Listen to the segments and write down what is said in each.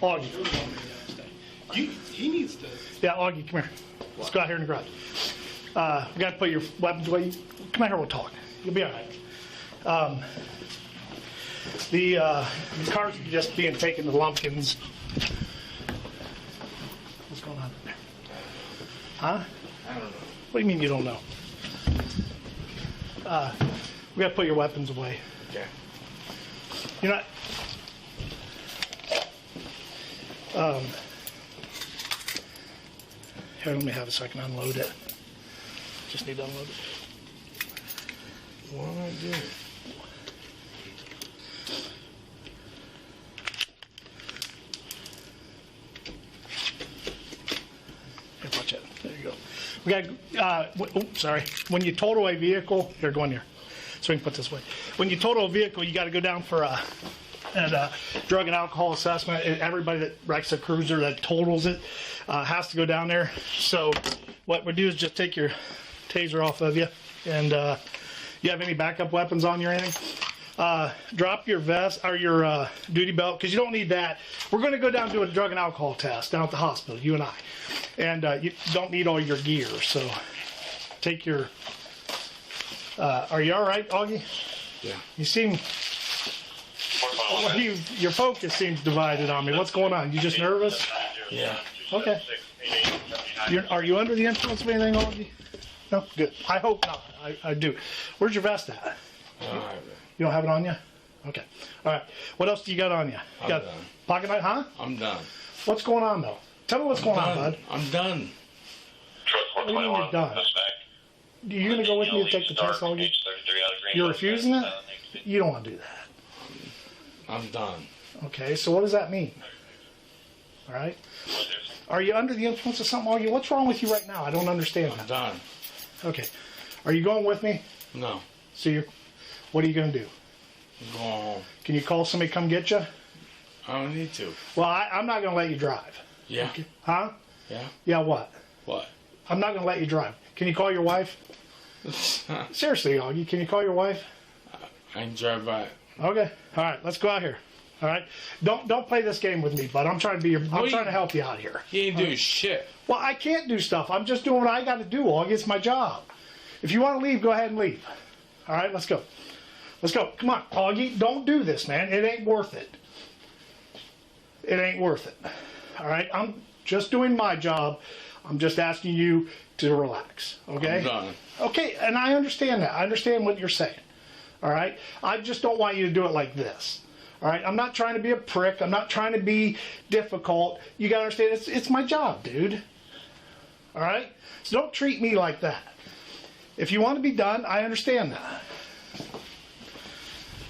Augie. He needs to. Yeah, Augie, come here. Let's go out here in the garage. We got to put your weapons away. Come out here, we'll talk. You'll be all right. The car's just being taken to Lumpkins. What's going on there? Huh? I don't know. What do you mean you don't know? We got to put your weapons away. Okay. You're not. Here, let me have it so I can unload it. Just need to unload it. What am I doing? Here, watch it. There you go. We got. Sorry. When you total a vehicle, here, go in here. So we can put this away. When you total a vehicle, you got to go down for a drug and alcohol assessment. Everybody that wrecks a cruiser that totals it has to go down there. So what we do is just take your taser off of you, and you have any backup weapons on you or anything? Drop your vest or your duty belt, because you don't need that. We're going to go down and do a drug and alcohol test down at the hospital, you and I. And you don't need all your gear, so take your... are you all right, Augie? Yeah. You seem... your focus seems divided on me. What's going on? You just nervous? Yeah. Okay. Are you under the influence of anything, Augie? No? Good. I hope not. I do. Where's your vest at? You don't have it on you? Okay. All right. What else do you got on you? I'm got done. Pocket knife, huh? I'm done. What's going on, though? Tell me what's going on, bud. I'm done. What do you mean you're done? You going to go with me to take the test, Augie? You're refusing it? You don't want to do that. I'm done. Okay, so what does that mean? All right? Are you under the influence of something, Augie? What's wrong with you right now? I don't understand I'm that. done. Okay. Are you going with me? No. So what are you going to do? I'm going home. Can you call somebody to come get you? I don't need to. Well, I'm not going to let you drive. Yeah. Okay. Huh? Yeah. Yeah, what? What? I'm not going to let you drive. Can you call your wife? Seriously, Augie, can you call your wife? I can drive by. Okay. All right, let's go out here. All right. Don't play this game with me, bud. I'm trying to trying to help you out here. He ain't doing shit. Well, I can't do stuff. I'm just doing what I got to do, Augie. It's my job. If you want to leave, go ahead and leave. All right, let's go. Let's go. Come on, Augie. Don't do this, man. It ain't worth it. It ain't worth it. All right? I'm just doing my job. I'm just asking you to relax. Okay? I'm done. Okay, and I understand that. I understand what you're saying. All right? I just don't want you to do it like this. All right? I'm not trying to be a prick. I'm not trying to be difficult. You got to understand, it's my job, dude. All right? So don't treat me like that. If you want to be done, I understand that.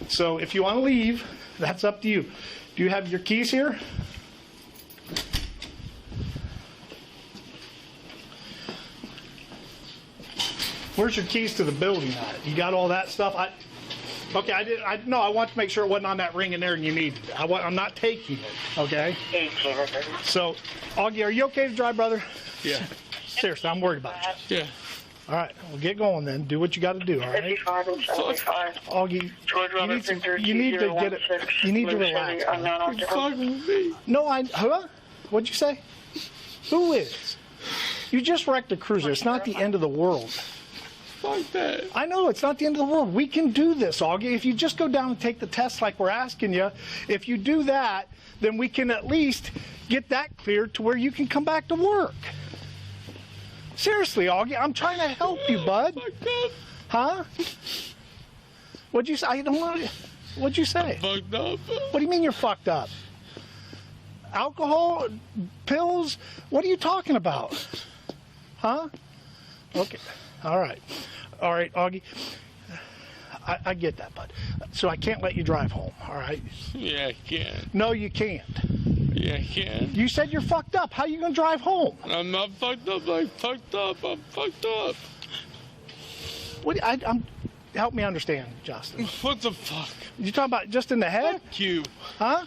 So if you want to leave, that's up to you. Do you have your keys here? Where's your keys to the building at? You got all that stuff? Okay, I want to make sure it wasn't on that ring in there and you needed it. I'm not taking it, okay? So, Augie, are you okay to drive, brother? Yeah. Seriously, I'm worried about you. Yeah. All right, well, get going then. Do what you got to do, all right? Augie, you need to get it. You need to relax. You're fucking with me. No, huh? What'd you say? Who is? You just wrecked a cruiser. It's not the end of the world. Fuck that. I know, it's not the end of the world. We can do this, Augie. If you just go down and take the test like we're asking you, if you do that, then we can at least get that cleared to where you can come back to work. Seriously, Augie, I'm trying to help you, bud. Huh? What'd you say? I don't want to... What'd you say? I'm fucked up. What do you mean you're fucked up? Alcohol? Pills? What are you talking about? Huh? Okay. All right. All right, Augie. I get that, bud. So I can't let you drive home, all right? Yeah, I can. No, you can't. Yeah, I can. You said you're fucked up. How are you going to drive home? I'm not fucked up. I'm fucked up. I'm fucked up. What? Help me understand, Justin. What the fuck? You talking about just in the head? Fuck you. Huh?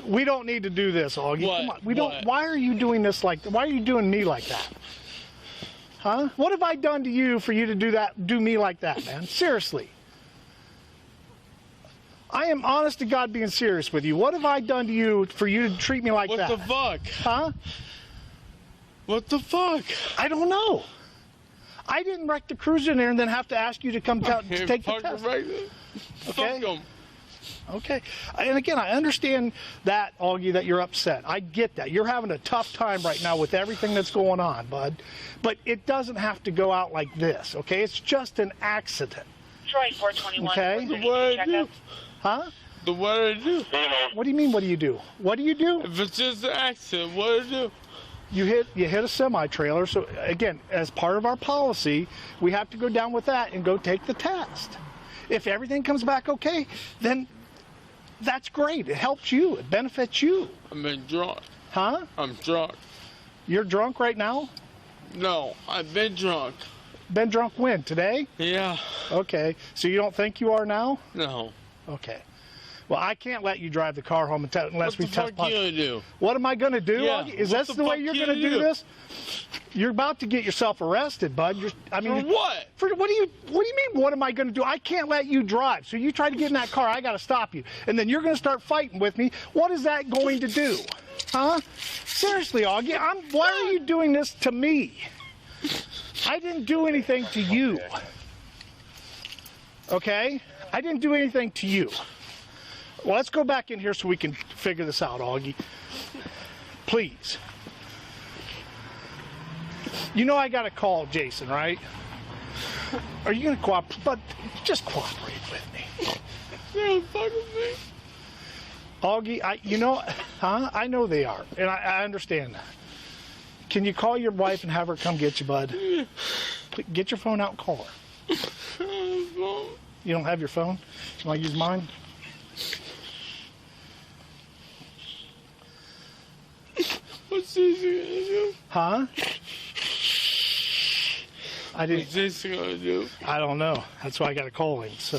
We don't need to do this, Augie. What? Come on. We don't. What? Why are you doing this like? Why are you doing me like that? Huh? What have I done to you for you to do that? Do me like that, man? Seriously. I am honest to God being serious with you. What have I done to you for you to treat me like that? What the fuck? Huh? What the fuck? I don't know. I didn't wreck the cruiser in there and then have to ask you to come to take the test. Right. Okay. Fuck 'em. Okay. And again, I understand that, Augie, that you're upset. I get that. You're having a tough time right now with everything that's going on, bud. But it doesn't have to go out like this, okay? It's just an accident. Troy 421. Okay. What I do? Huh? The what I do? What do you mean, what do you do? What do you do? If it's just an accident, what I do? You hit a semi-trailer. So, again, as part of our policy, we have to go down with that and go take the test. If everything comes back okay, then that's great. It helps you. It benefits you. I'm drunk. Huh? I'm drunk. You're drunk right now? No, I've been drunk. Been drunk when? Today? Yeah. Okay. So you don't think you are now? No. Okay. Well, I can't let you drive the car home unless What we the test fuck positive. you gonna do? What am I going to do? Yeah, Augie? Is what that the the way fuck you're you going to gonna do do? this? You're about to get yourself arrested, bud. For what? What do you mean? What am I going to do? I can't let you drive. So you try to get in that car, I got to stop you, and then you're going to start fighting with me. What is that going to do? Huh? Seriously, Augie, why are you doing this to me? I didn't do anything to you. Okay? I didn't do anything to you. Well, let's go back in here so we can figure this out, Augie. Please. You know I got to call Jason, right? Are you going to cooperate? But just cooperate with me. You're fucking me. Augie, huh? I know they are, and I understand that. Can you call your wife and have her come get you, bud? Please, get your phone out and call her. You don't have your phone? You want to use mine? What's this gonna do? Huh? What's this gonna do? I don't know. That's why I got to call him. So,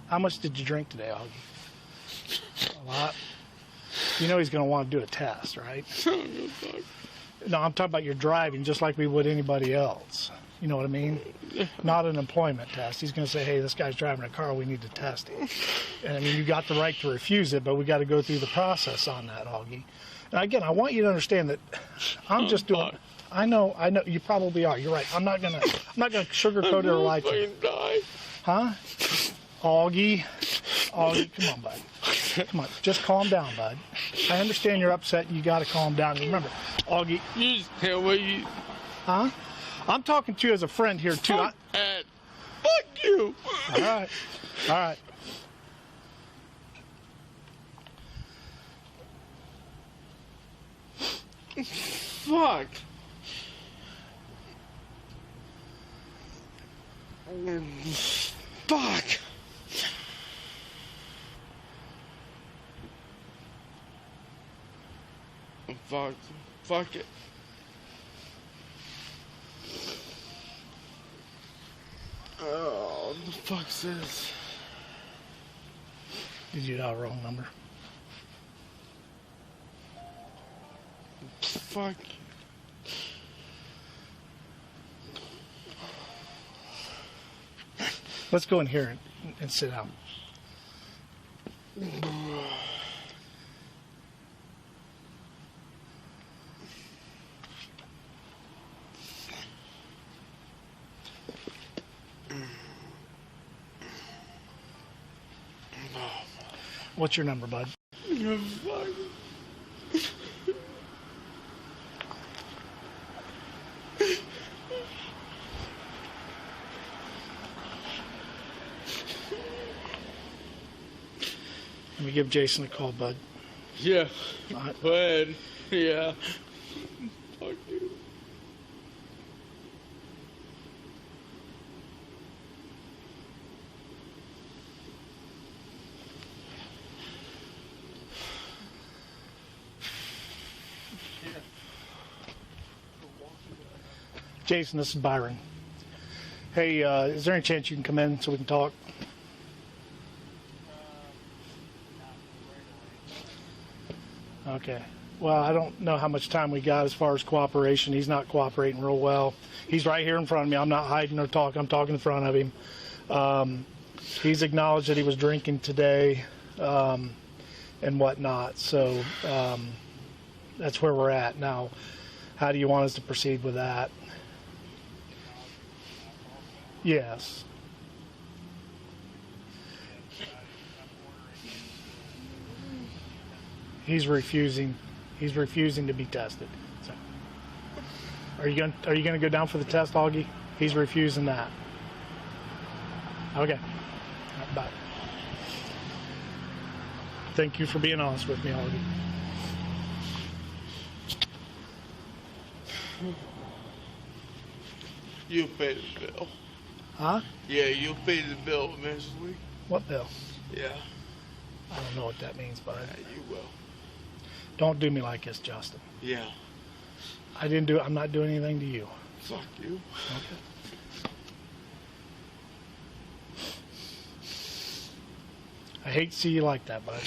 how much did you drink today, Augie? A lot. You know he's going to want to do a test, right? No, I'm talking about your driving, just like we would anybody else. You know what I mean? Not an employment test. He's going to say, "Hey, this guy's driving a car. We need to test him." And I mean, you got the right to refuse it, but we got to go through the process on that, Augie. Now, again, I want you to understand that I'm just doing. I know. You probably are. You're right. I'm not gonna sugarcoat it or lie to you. Huh? Augie, come on, bud. Come on, just calm down, bud. I understand you're upset. You got to calm down. And remember, Augie. You just can't wait. Huh? I'm talking to you as a friend here too. Fuck you. All right. All right. Fuck. Fuck. Fuck. Fuck it. Oh, what the fuck's this? Did you dial the wrong number? Fuck. Let's go in here and sit down. What's your number, bud? Fuck. Let me give Jason a call, bud. Yeah. All right. Go ahead. Yeah. Fuck you. Jason, this is Byron. Hey, is there any chance you can come in so we can talk? Okay. Well, I don't know how much time we got as far as cooperation. He's not cooperating real well. He's right here in front of me. I'm not hiding or talking. I'm talking in front of him. He's acknowledged that he was drinking today and whatnot. So that's where we're at now. How do you want us to proceed with that? Yes. He's refusing to be tested. So, are you gonna go down for the test, Augie? He's refusing that. Okay. All right, bye. Thank you for being honest with me, Augie. You pay the bill. Huh? Yeah, you pay the bill eventually. What bill? Yeah. I don't know what that means, bud. Yeah, you will. Don't do me like this, Justin. Yeah. I'm not doing anything to you. Fuck you. Okay. I hate to see you like that, bud.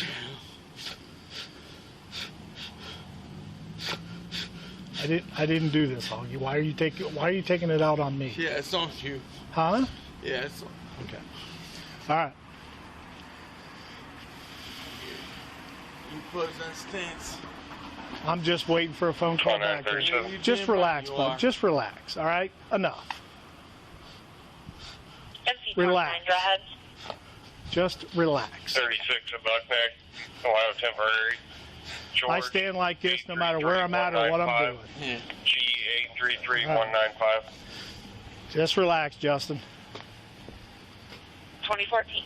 I didn't do this, Augie. Why are you taking it out on me? Yeah, it's on you. Huh? Yeah, it's on. Okay. All right. You put us in stance. I'm just waiting for a phone call back. Here. Just relax, bud. Just relax. All right? Enough. Relax. Just relax. 36 at Buckneck, Ohio Temporary. George, I stand like this no matter where I'm at or what I'm doing. Yeah. G833195. Just relax, Justin. 2014.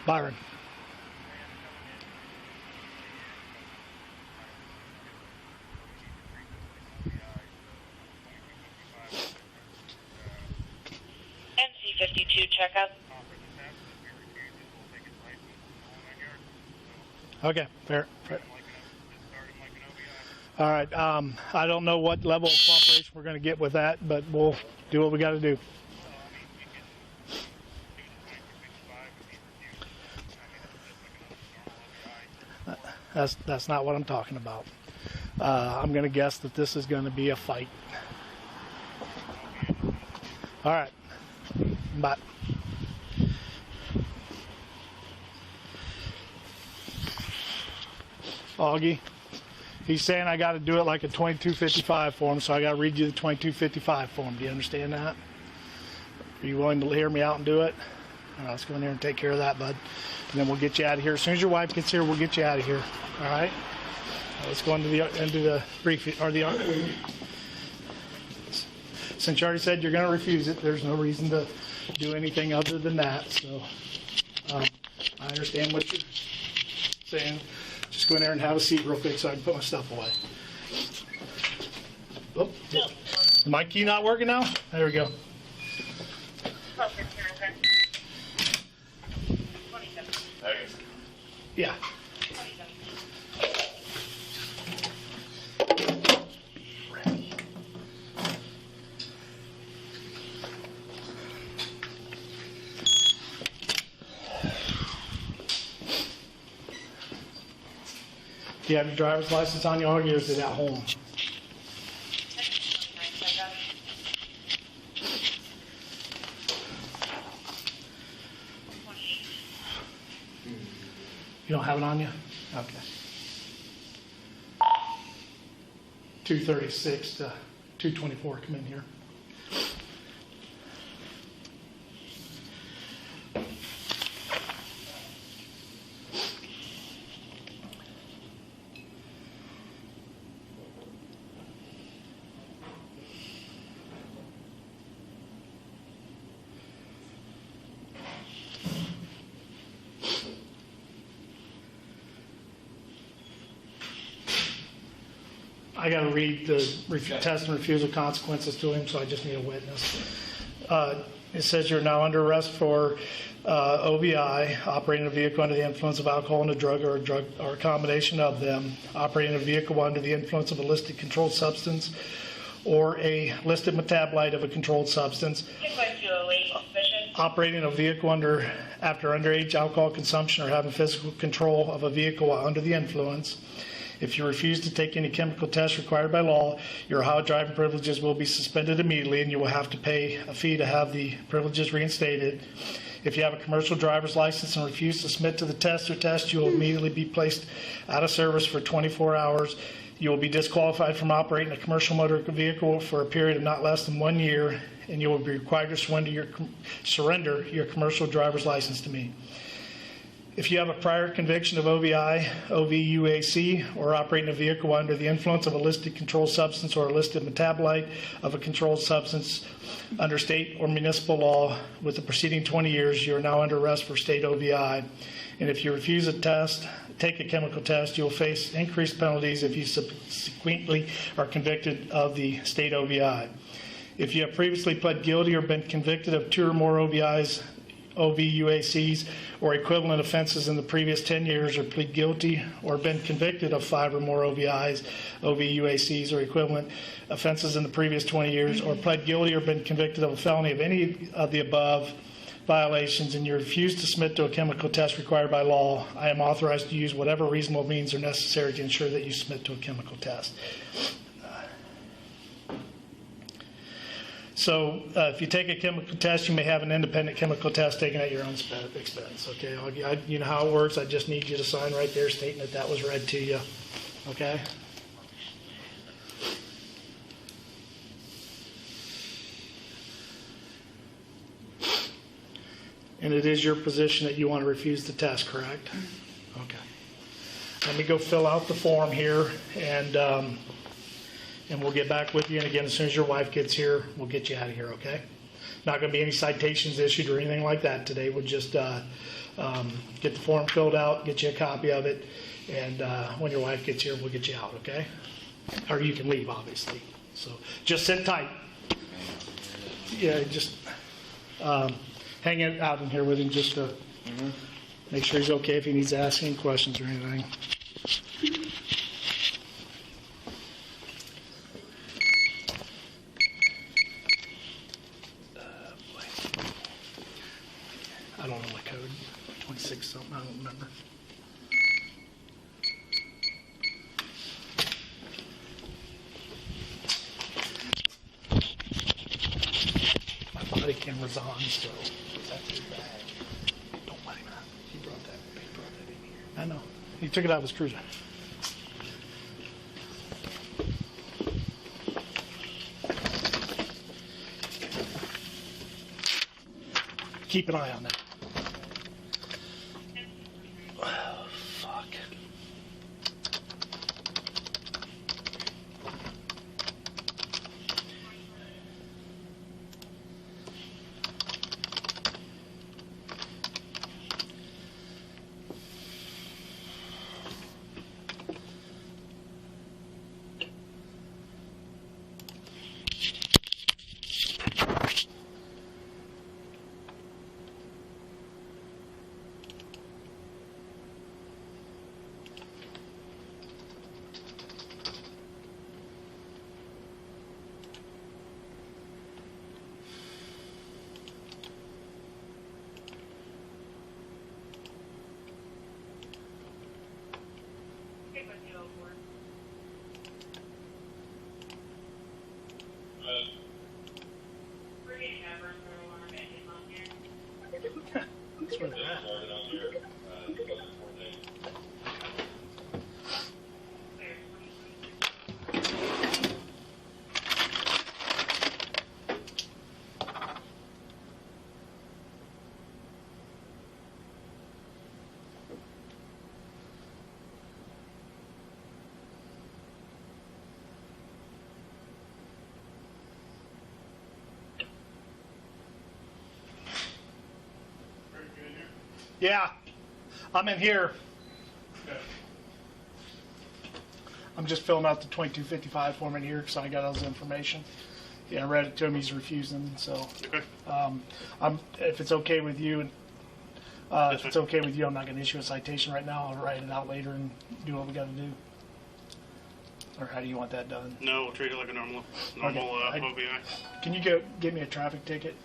Byron. NC52 checkup. Okay, fair. All right. I don't know what level of cooperation we're going to get with that, but we'll do what we got to do. That's not what I'm talking about. I'm going to guess that this is going to be a fight. All right. Bye. Augie, he's saying I got to do it like a 2255 form, so I got to read you the 2255 form. Do you understand that? Are you willing to hear me out and do it? All right, let's go in there and take care of that, bud. And then we'll get you out of here. As soon as your wife gets here, we'll get you out of here. All right? Let's go into the briefing, or the. Since you already said you're going to refuse it, there's no reason to do anything other than that. So I understand what you're saying. Just go in there and have a seat real quick so I can put my stuff away. Oh, is my key not working now? There we go. Yeah. Do you have your driver's license on you, or is it at home? You don't have it on you? Okay. 236 to 224, come in here. I got to read the test and refusal consequences to him, so I just need a witness. It says you're now under arrest for OVI, operating a vehicle under the influence of alcohol and a drug or a combination of them, operating a vehicle under the influence of a listed controlled substance or a listed metabolite of a controlled substance, operating a vehicle after underage alcohol consumption or having physical control of a vehicle while under the influence. If you refuse to take any chemical tests required by law, your Ohio driving privileges will be suspended immediately and you will have to pay a fee to have the privileges reinstated. If you have a commercial driver's license and refuse to submit to the test or test, you will immediately be placed out of service for 24 hours. You will be disqualified from operating a commercial motor vehicle for a period of not less than 1 year, and you will be required to surrender your commercial driver's license to me. If you have a prior conviction of OVI, OVUAC, or operating a vehicle under the influence of a listed controlled substance or a listed metabolite of a controlled substance under state or municipal law with the preceding 20 years, you are now under arrest for state OVI. And if you refuse a test, take a chemical test, you will face increased penalties if you subsequently are convicted of the state OVI. If you have previously pled guilty or been convicted of 2 or more OVIs, OVUACs, or equivalent offenses in the previous 10 years, or plead guilty or been convicted of 5 or more OVIs, OVUACs, or equivalent offenses in the previous 20 years, or pled guilty or been convicted of a felony of any of the above violations, and you refuse to submit to a chemical test required by law, I am authorized to use whatever reasonable means are necessary to ensure that you submit to a chemical test. So if you take a chemical test, you may have an independent chemical test taken at your own expense. Okay, you know how it works. I just need you to sign right there stating that that was read to you. Okay. And it is your position that you want to refuse the test, correct? Okay. Let me go fill out the form here, and we'll get back with you. And again, as soon as your wife gets here, we'll get you out of here, okay? Not going to be any citations issued or anything like that today. We'll just get the form filled out, get you a copy of it, and when your wife gets here, we'll get you out, okay? Or you can leave, obviously. So just sit tight. Yeah, just hang it out in here with him just to make sure he's okay if he needs to ask any questions or anything. I don't know what code, 26 something, I don't remember. My body camera's on still. That's his bag. Don't let him out. He brought that in here. I know. He took it out of his cruiser. Keep an eye on that. Oh, fuck. Yeah, I'm in here. Okay. I'm just filling out the 2255 form in here because I got all his information. Yeah, I read it to him. He's refusing. So, Okay. if it's okay with you, and That's if it's fine. okay with you, I'm not going to issue a citation right now. I'll write it out later and do what we got to do. Or how do you want that done? No, we'll treat it like a normal I- OBI. Can you go give me a traffic ticket,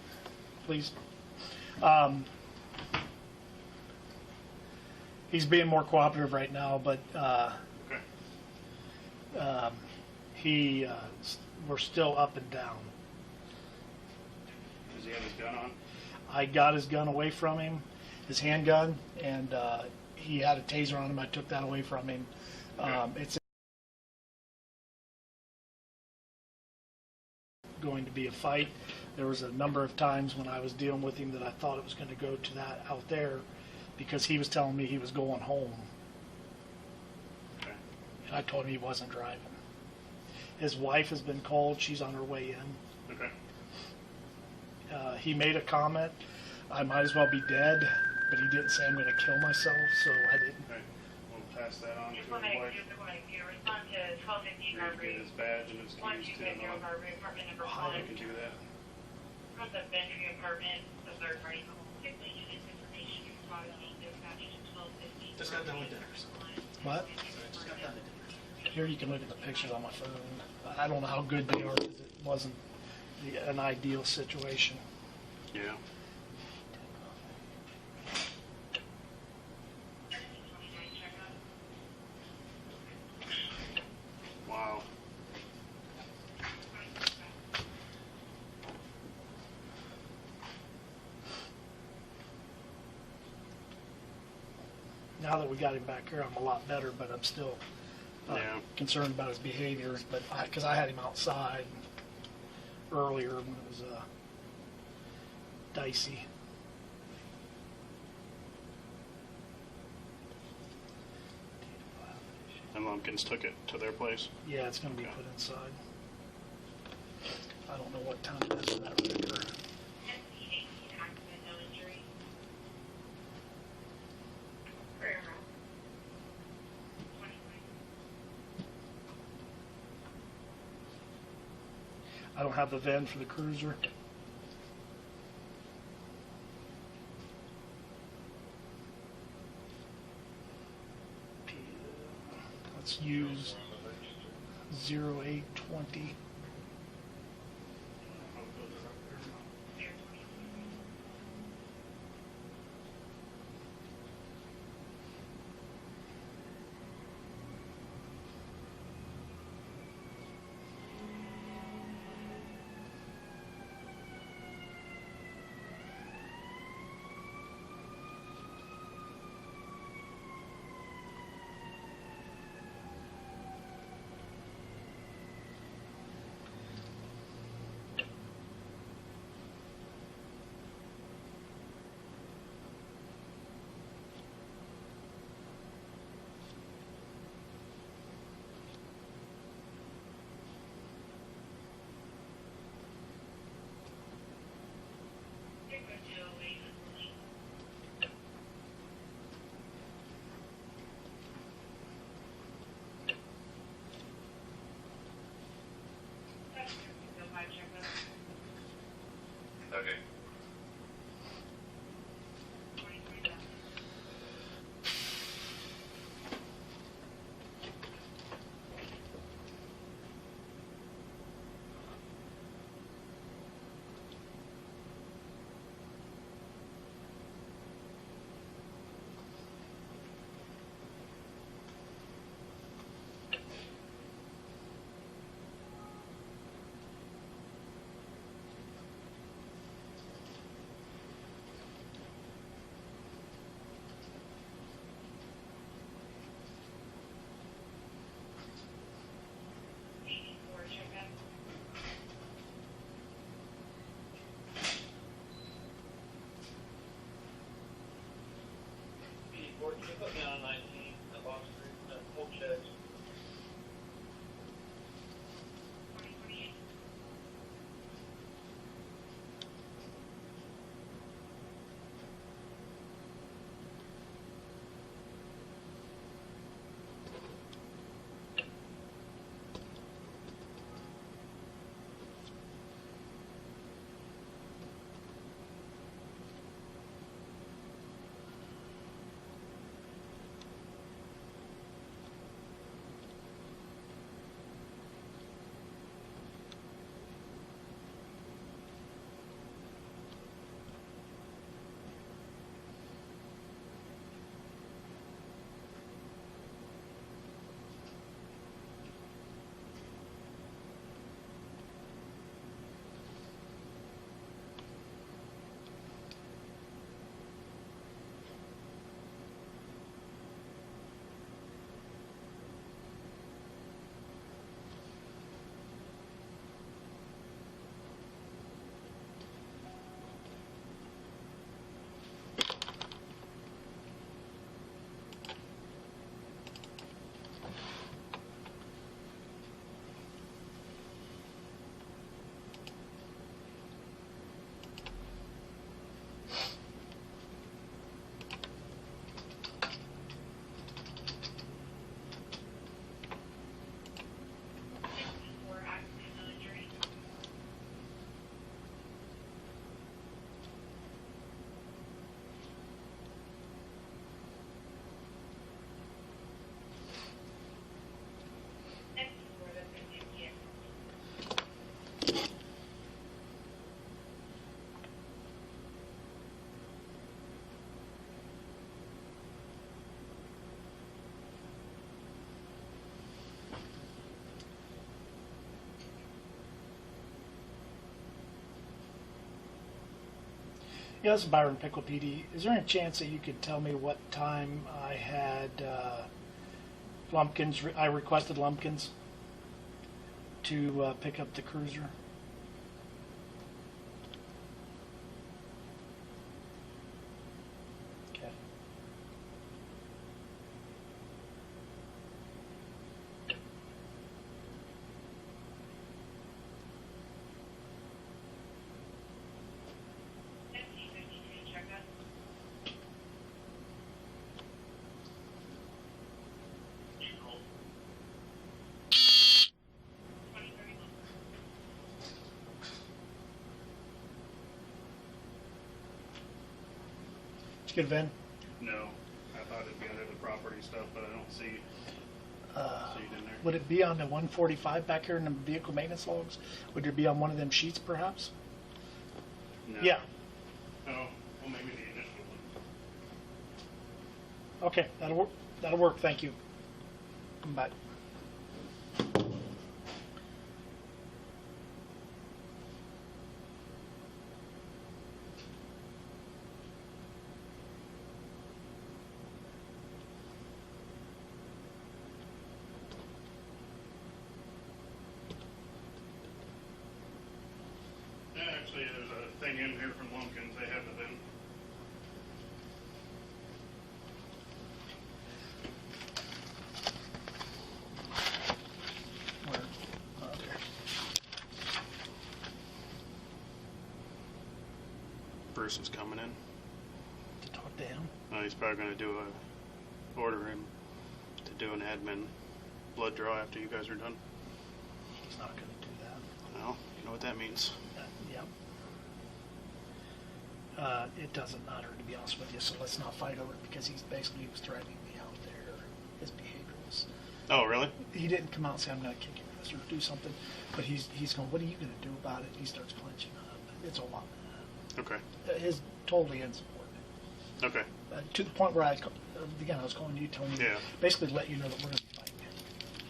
please? He's being more cooperative right now, but Okay. we're still up and down. Does he have his gun on? I got his gun away from him, his handgun, and he had a taser on him. I took that away from him. It's going to be a fight. There was a number of times when I was dealing with him that I thought it was going to go to that out there because he was telling me he was going home. Okay. And I told him he wasn't driving. His wife has been called. She's on her way in. Okay. He made a comment, I might as well be dead, but he didn't say I'm going to kill myself, so I didn't. Okay. We'll pass that on to his wife. Respond to 1215 Get Harbury. his badge and his keys to 1250 him. Harbury, apartment number Wow, 1. You can do that. From the Bentry apartment, the third party call. Quickly unit information following dispatch to 1250. Just got done with dinner. What? Here you can look at the pictures on my phone. I don't know how good they are because it wasn't an ideal situation. Yeah. Wow. Now that we got him back here, I'm a lot better, but I'm still Yeah. concerned about his behaviors. But because I had him outside earlier when it was dicey. And Lumpkins took it to their place. Yeah, it's going to be Okay. put inside. I don't know what time it is for that record. SC18 accident, no injury. Very well. 2020. I don't have the VIN for the cruiser. Let's use 0820. Air 20. Okay. Can you put me on 19, the box 3, full checks? Yeah, this is Byron Pickle PD. Is there any chance that you could tell me what time I had Lumpkins? I requested Lumpkins to pick up the cruiser. Okay. SC-52 checkup. Nickel. 2031. Did you get a VIN? No. I thought it'd be under the property stuff, but I don't see it in there. Would it be on the 145 back here in the vehicle maintenance logs? Would it be on one of them sheets, perhaps? No. Yeah. Oh, well, maybe the initial one. Okay, that'll work. That'll work. Thank you. Come back. Yeah, actually, there's a thing in here from Lumpkins. They have the VIN. Where? Okay. Bruce is coming in. To talk to him. He's probably going to order him to do an admin blood draw after you guys are done. He's not going to do that. Well, you know what that means. Yep. It doesn't matter, to be honest with you, so let's not fight over it, because he was threatening me out there. His behavior was... Oh, really? He didn't come out and say, I'm going to kick your ass or do something, but he's going, what are you going to do about it? He starts clenching up. It's a lot. Okay. His totally insubordinate. Okay. To the point where I was calling you, telling you, Yeah. basically let you know that we're going to be fighting.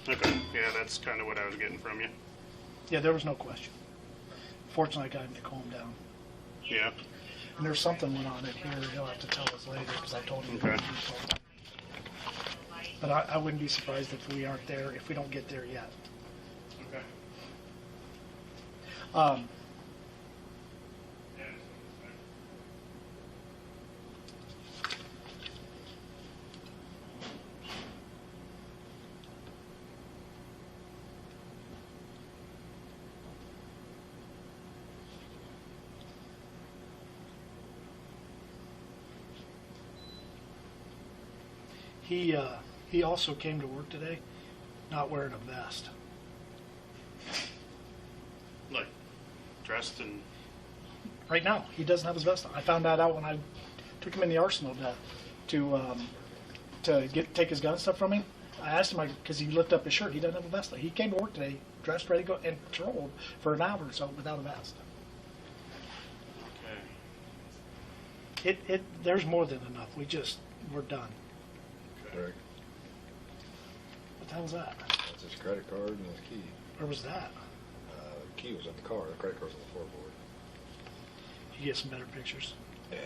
Okay. Yeah, that's kind of what I was getting from you. Yeah, there was no question. Fortunately, I got him to calm down. Yeah. And there's something went on in here. He'll have to tell us later, because I told him. Okay. But I wouldn't be surprised if we aren't there, if we don't get there yet. Okay. He also came to work today not wearing a vest. Like, dressed in... Right now, he doesn't have his vest on. I found that out when I took him in the arsenal to take his gun stuff from him. I asked him, because he lifted up his shirt, he doesn't have a vest on. He came to work today, dressed, ready to go, and patrolled for an hour or so without a vest. Okay. There's more than enough. We're done. Correct. What the hell's that? That's his credit card and his key. Where was that? The key was in the car. The credit card's on the floorboard. You get some better pictures. Yeah.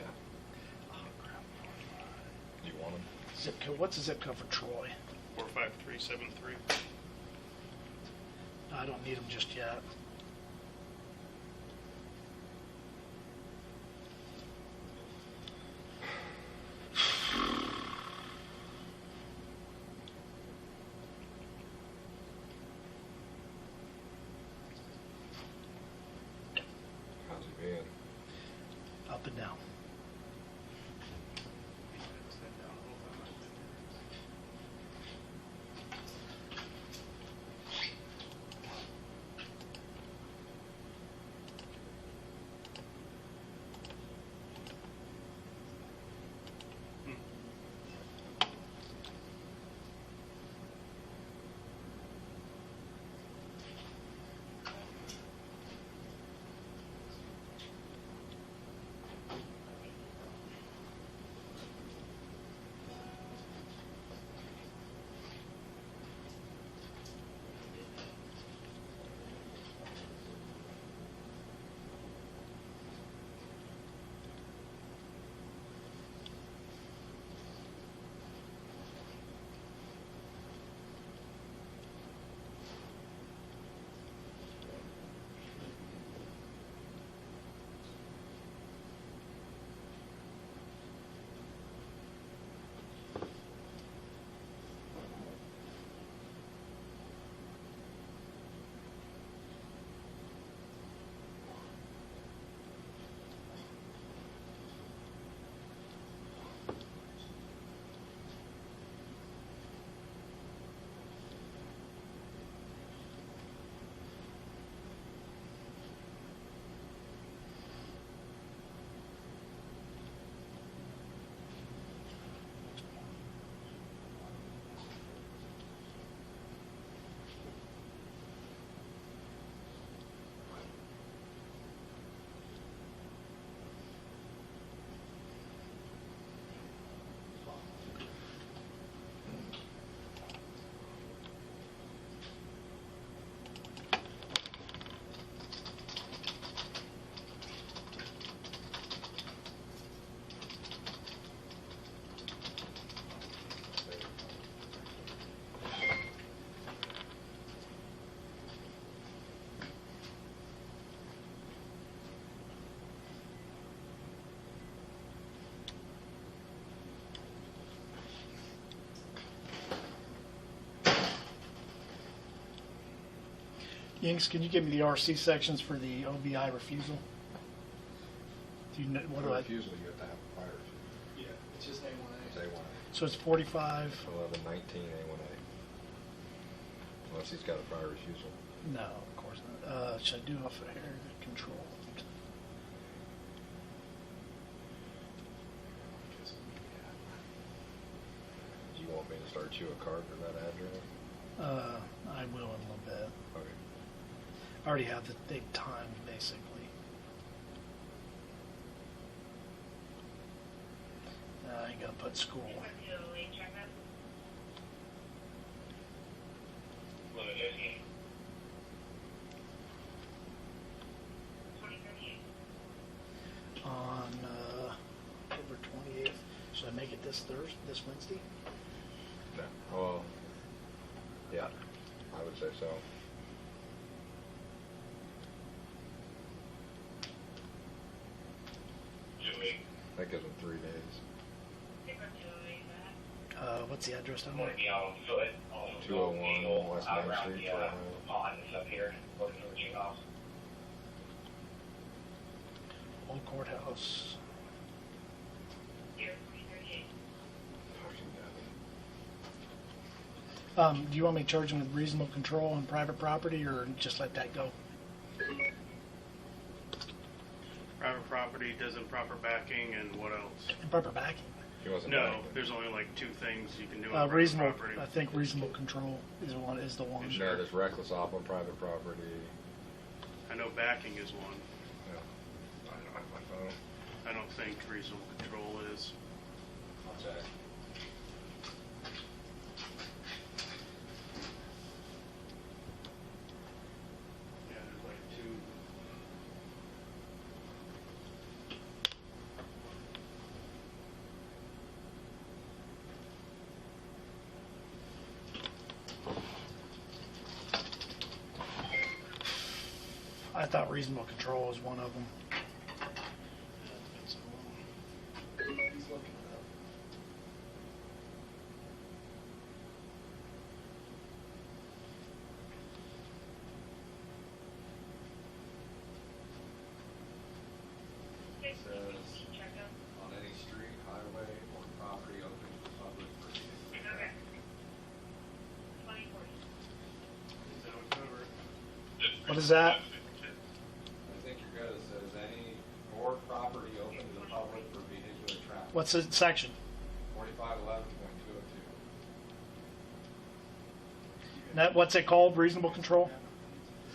Oh, crap. You want them? Zip code. What's the zip code for Troy? 45373. I don't need them just yet. How's he been? Up and down. Yinks, can you give me the RC sections for the OVI refusal? Do you know, what do I, Refusal, you have to have a fire refusal. Yeah, it's just A1A. It's A1A. so it's 45, 1119 A1A. Unless he's got a fire refusal. no, of course not. Should I do off of here, control? Do you want me to start you a card for that address? I will in a little bit. Okay. I already have the date time, basically. I ain't gonna put school. Went to a late checkup. What it is, 2038. On October 28th. Should I make it this Wednesday? No. Well, yeah, I would say so. That gives them 3 days. They went to a late What's the address down Want there? to be on foot, on 201 West Main around Street, the Toronto. pond and stuff here, looking for the house. Old courthouse. Here, 2038. Do you want me to charge them with reasonable control on private property, or just let that go? Private property, does improper backing, and what else? Improper backing. He wasn't No, backing. there's only like 2 things you can do on private Reasonable. property. I think reasonable control is the one. No, there's reckless off on private property. I know backing is one. Yeah. I don't have my phone. I don't think reasonable control is. I'll check. Yeah, there's like 2. I thought reasonable control was one of them. He's looking it up. Okay, Says checkup. on any street, highway, or property open to the public for vehicular Okay. traffic. 2040. Is that what covered? What is that? I think you're good. It says any or property open to the public for vehicular traffic. What's the section? 4511.202. What's it called? Reasonable control?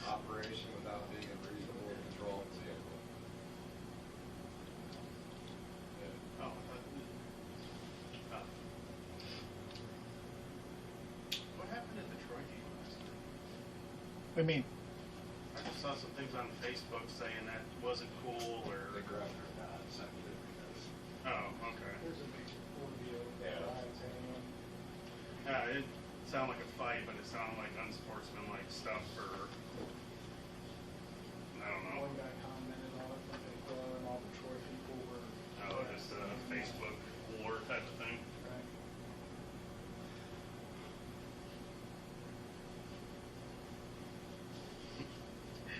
Operation without being in reasonable control of the vehicle. Oh, what happened at the Troy game last night? What do you mean? I just saw some things on Facebook saying that wasn't cool, or. They grabbed her and sent it because Oh, okay. There's a big ordeal. Yeah. Yeah, it sounded like a fight, but it sounded like unsportsmanlike stuff, or. I don't know. One guy commented on it, but they thought and all the Troy people were. Oh, just a Facebook war type of thing. Right.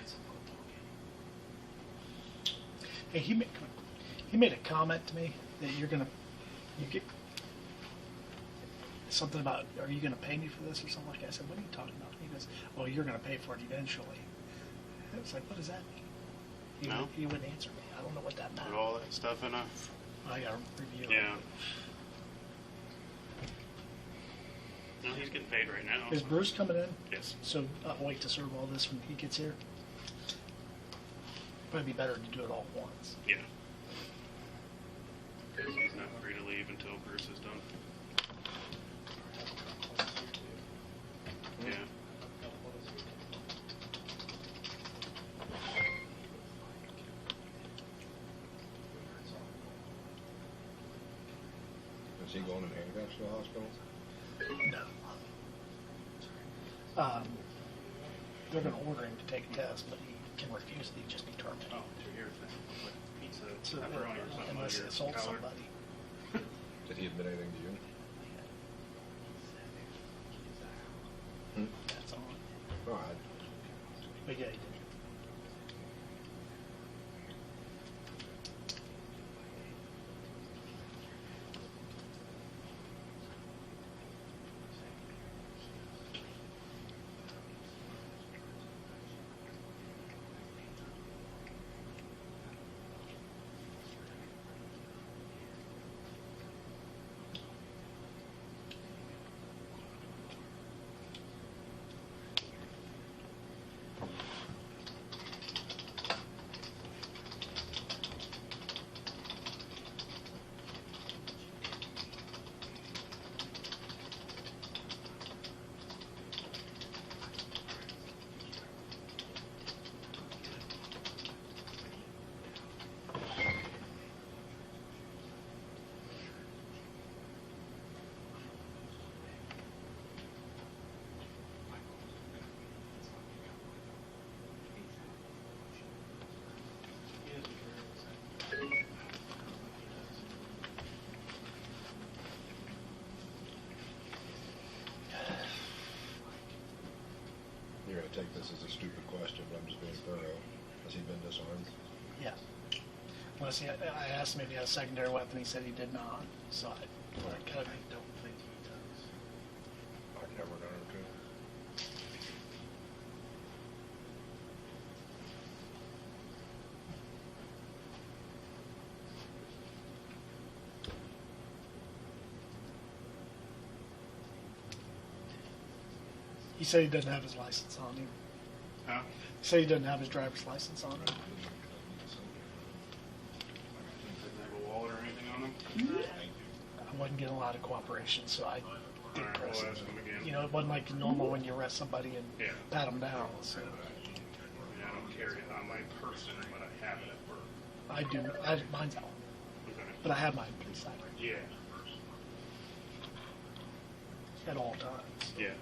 It's a football game. Hey, he made a comment to me that you get something about, are you gonna pay me for this or something like that? I said, what are you talking about? He goes, well, you're gonna pay for it eventually. I was like, what does that mean? No. He wouldn't answer me. I don't know what that meant. Put all that stuff in a. I gotta review it. Yeah. No, he's getting paid right now. Is Bruce coming in? Yes. So I'll wait to serve all this when he gets here. Probably be better to do it all at once. Yeah. He's not free to leave until Bruce is done. Yeah. Is he going in handcuffs to the hospital? No. They're gonna order him to take a test, but he can refuse it. He'd just be terminated. Oh, to your thing. Like pizza, So, pepperoni or something. unless he on your assaults collar. somebody. Did he admit anything to you? That's on. No, But yeah, he did. You're gonna take this as a stupid question, but I'm just being thorough. Has he been disarmed? Yeah. Unless I asked him if he had a secondary weapon, he said he did not. So I kind of don't think he does. I've never known him to. He said he doesn't have his license on him. Huh? He said he doesn't have his driver's license on him. Didn't have a wallet or anything on him? I wasn't getting a lot of cooperation, so I did Alright, press we'll it. ask him again. You know, it wasn't like normal when you arrest somebody and Yeah. pat them down. So I mean, I don't carry it on my person, but I have it at work. I do. Mine's out, Okay. but I have my police side Yeah. at all times. Yeah.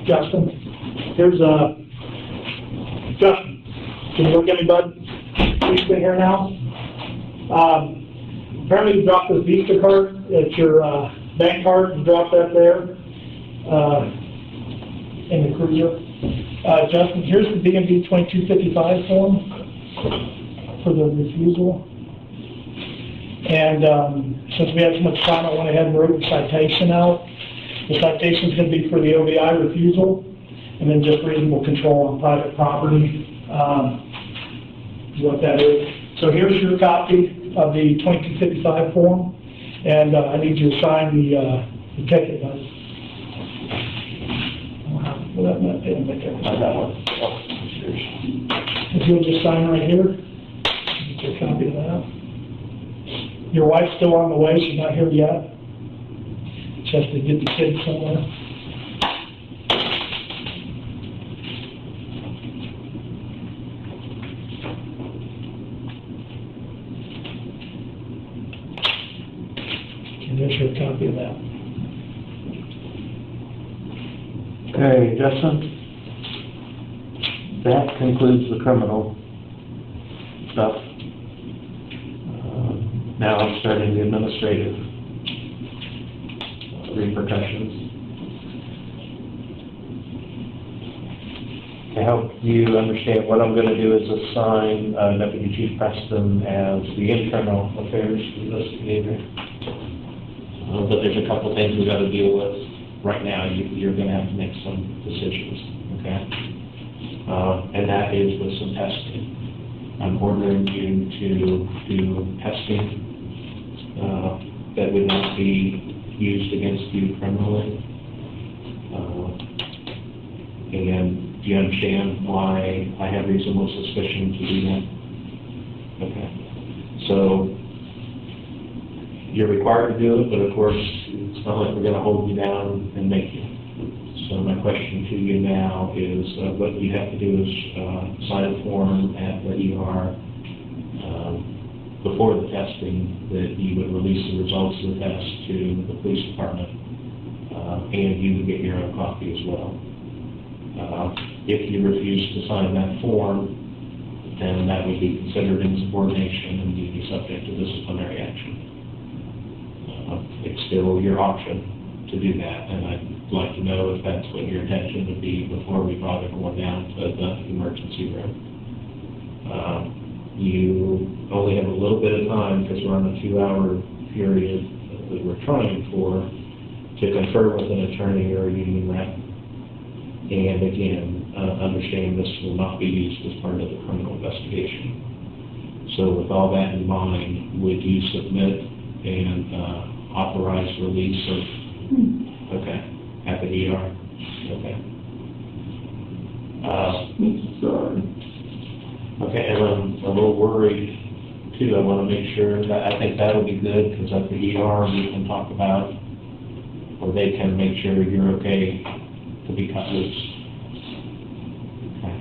Justin, here's Justin, can you look at me, bud? You sit here now. Apparently you dropped this Visa card. It's your bank card. You dropped that there in the cruiser. Justin, here's the DMV 2255 form for the refusal. And since we had so much time, I went ahead and wrote the citation out. The citation is going to be for the OVI refusal, and then just reasonable control on private property, what that is. So here's your copy of the 2255 form, and I need you to sign the ticket. If you'll just sign right here, get your copy of that. Your wife's still on the way, she's not here yet. Just to get the kids somewhere. And there's your copy of that. Okay, Justin, that concludes the criminal stuff. Now I'm starting the administrative repercussions. To help you understand, what I'm going to do is assign Deputy Chief Preston as the internal affairs investigator. But there's a couple things we've got to deal with right now. You're going to have to make some decisions, okay? And that is with some testing. I'm ordering you to do testing that would not be used against you criminally. And do you understand why I have reasonable suspicion to do that? Okay. So you're required to do it, but of course it's not like we're going to hold you down and make you. So my question to you now is what you have to do is sign a form at the ER before the testing that you would release the results of the test to the police department, and you would get your own copy as well. If you refuse to sign that form, then that would be considered insubordination and you'd be subject to disciplinary action. It's still your option to do that, and I'd like to know if that's what your intention would be before we brought everyone down to the emergency room. You only have a little bit of time, because we're on a 2-hour period that we're trying for, to confer with an attorney or a union rep. And again, understand this will not be used as part of the criminal investigation. So with all that in mind, would you submit and authorize release of, okay, at the ER? Okay. Okay, and I'm a little worried too. I want to make sure that, I think that'll be good, because at the ER we can talk about, or they can make sure you're okay to be cut loose. Okay.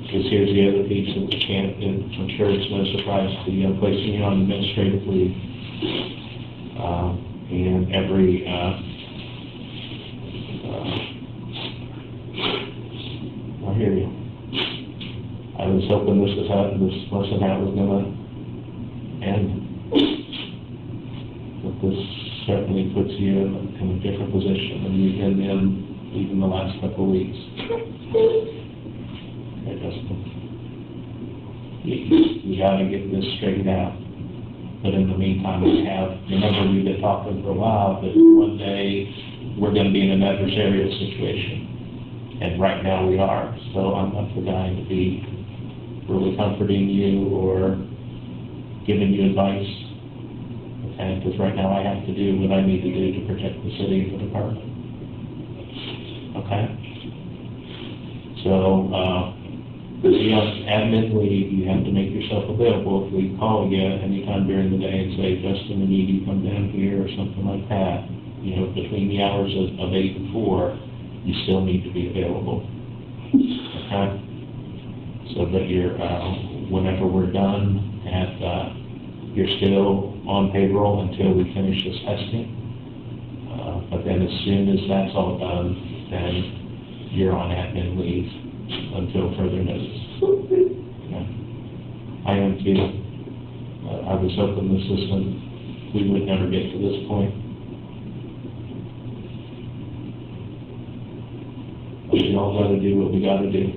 Because here's the other piece that we can't, and I'm sure it's no surprise to you, placing you on administrative leave. And every, I hear you. I was hoping this wasn't how it was gonna end. But this certainly puts you in a different position than you've been in even the last couple of weeks. Okay, Justin. You gotta get this straightened out. But in the meantime, remember we've been talking for a while that one day we're gonna be in an adversarial situation. And right now we are. So I'm not the guy to be really comforting you or giving you advice. Okay, because right now I have to do what I need to do to protect the city and the department. Okay? So, to be on admin leave, you have to make yourself available. If we call you anytime during the day and say, Justin, we need you to come down here or something like that, you know, between the hours of 8 and 4, you still need to be available. Okay? So that you're, whenever we're done, you're still on payroll until we finish this testing. But then as soon as that's all done, then you're on admin leave until further notice. Okay. I am too. I was hoping the system, we would never get to this point. But we all got to do what we got to do.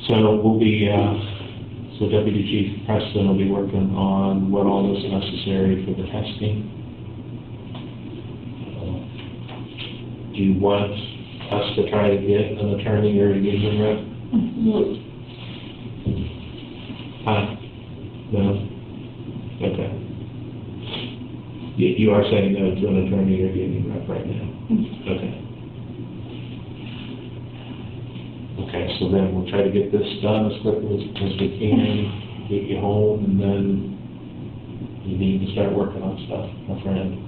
So we'll be, so Deputy Chief Preston will be working on what all is necessary for the testing. Do you want us to try to get an attorney or a union rep? No? Okay. You are saying no to an attorney or a union rep right now? Okay. Okay, so then we'll try to get this done as quickly as we can, get you home, and then you need to start working on stuff, my friend.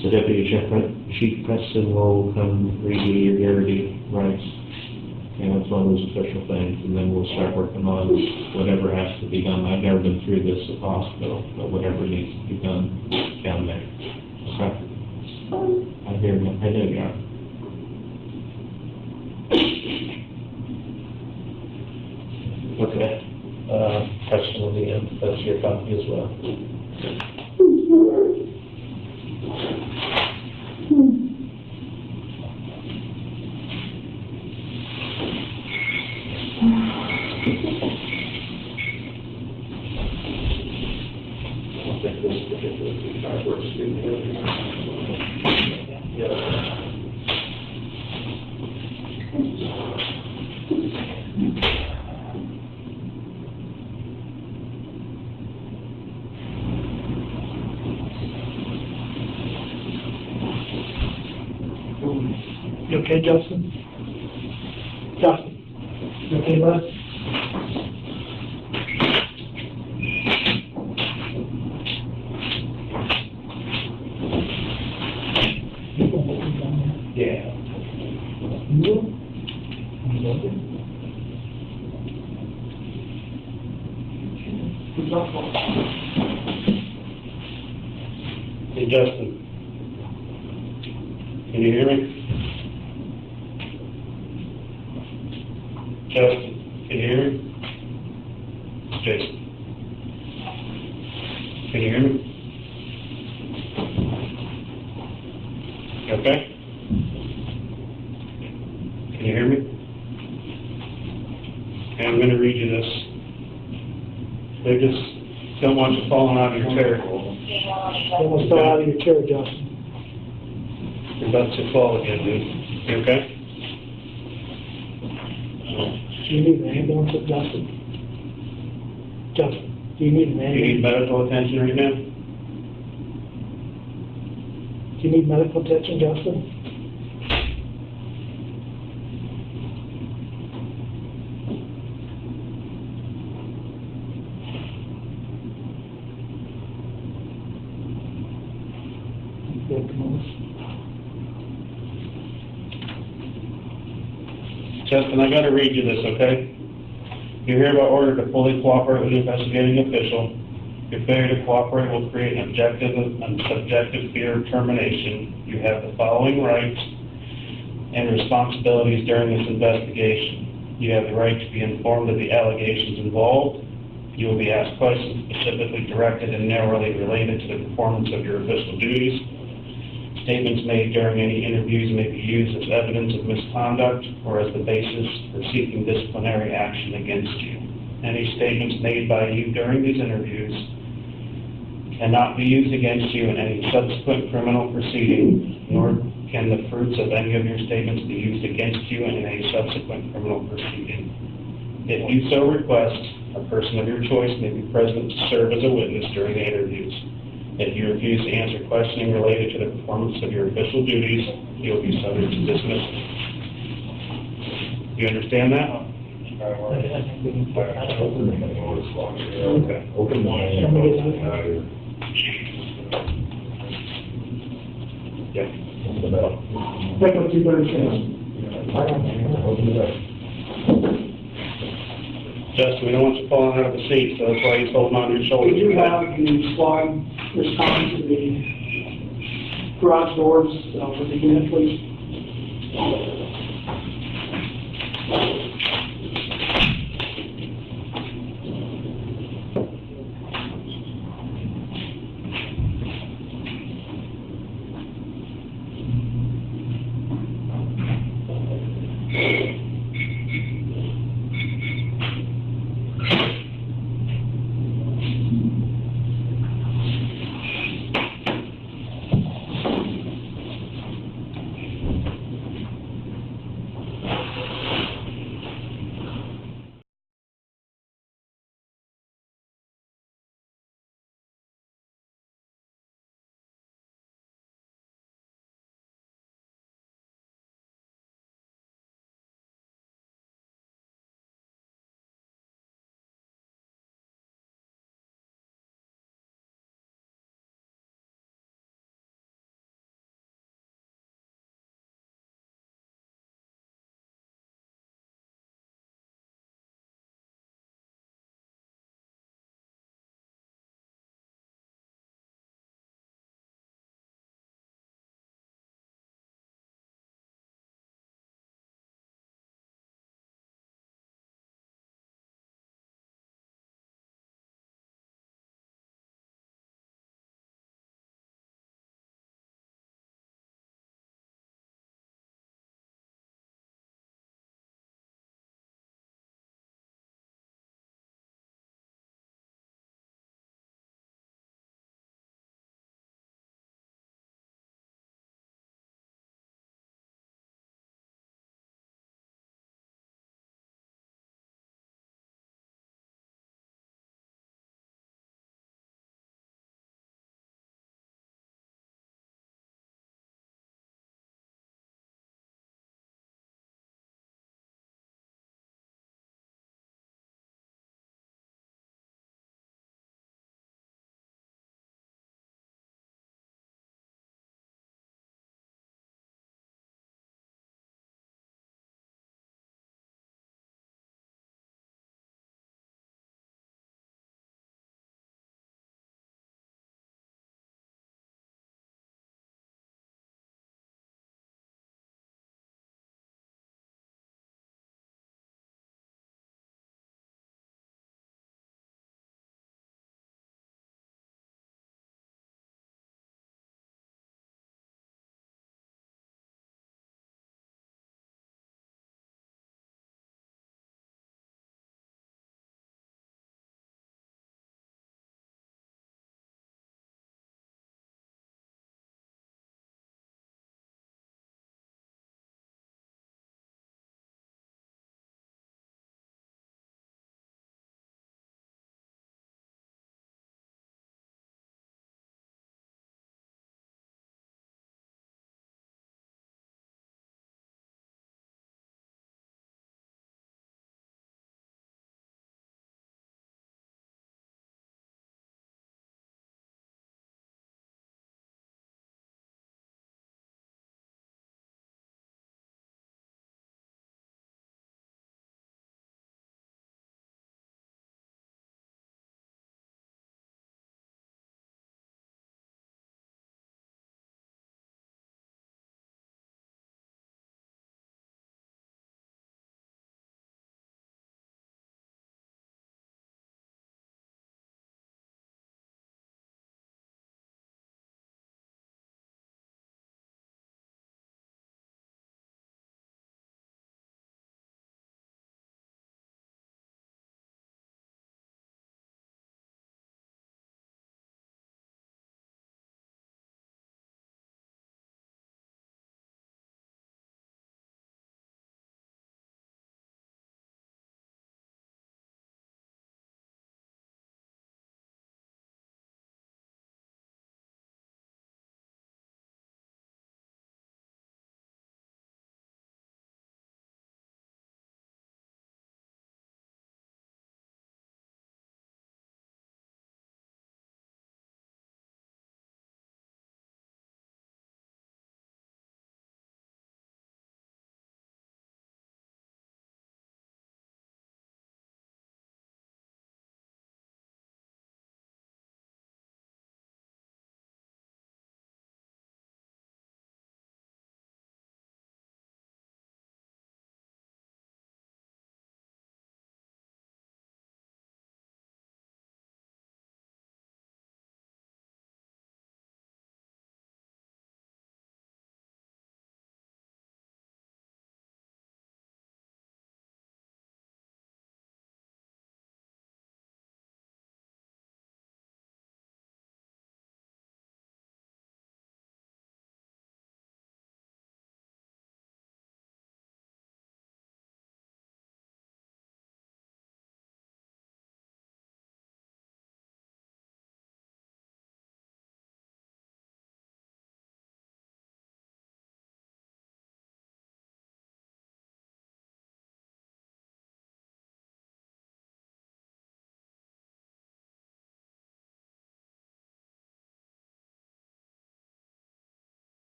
So Deputy Chief Preston will come review your guarantee rights, and it's one of those official things, and then we'll start working on whatever has to be done. I've never been through this at the hospital, but whatever needs to be done down there. Okay? I hear you. I know you are. Okay. Preston will be in. That's your copy as well. You okay, Justin? Justin, you okay, bud? Hey, Justin. Can you hear me? Justin, can you hear me? Jason. Can you hear me? You okay? Can you hear me? Okay, I'm going to read you this. They just don't want you falling out of your chair. Almost fell out of your chair, Justin. You're about to fall again, dude. You okay? Do you need an ambulance, Justin? Justin, do you need an Do you ambulance? need medical attention right now? Do you need medical attention, Justin? Good, come on. Justin, I gotta read you this, okay? You're hereby ordered to fully cooperate with the investigating official. Your failure to cooperate will create an objective and subjective fear of termination. You have the following rights and responsibilities during this investigation. You have the right to be informed of the allegations involved. You will be asked questions specifically directed and narrowly related to the performance of your official duties. Statements made during any interviews may be used as evidence of misconduct or as the basis for seeking disciplinary action against you. Any statements made by you during these interviews cannot be used against you in any subsequent criminal proceeding, nor can the fruits of any of your statements be used against you in a subsequent criminal proceeding. If you so request, a person of your choice may be present to serve as a witness during the interviews. If you refuse to answer questioning related to the performance of your official duties, you will be subject to dismissal. You understand that? Okay. Open Yeah. the bell. That's what you better say. Open the bell. Justin, we don't want you falling out of the seat, so that's why he's holding on to your shoulders. We do have the squad respond to the garage doors with the unit, please.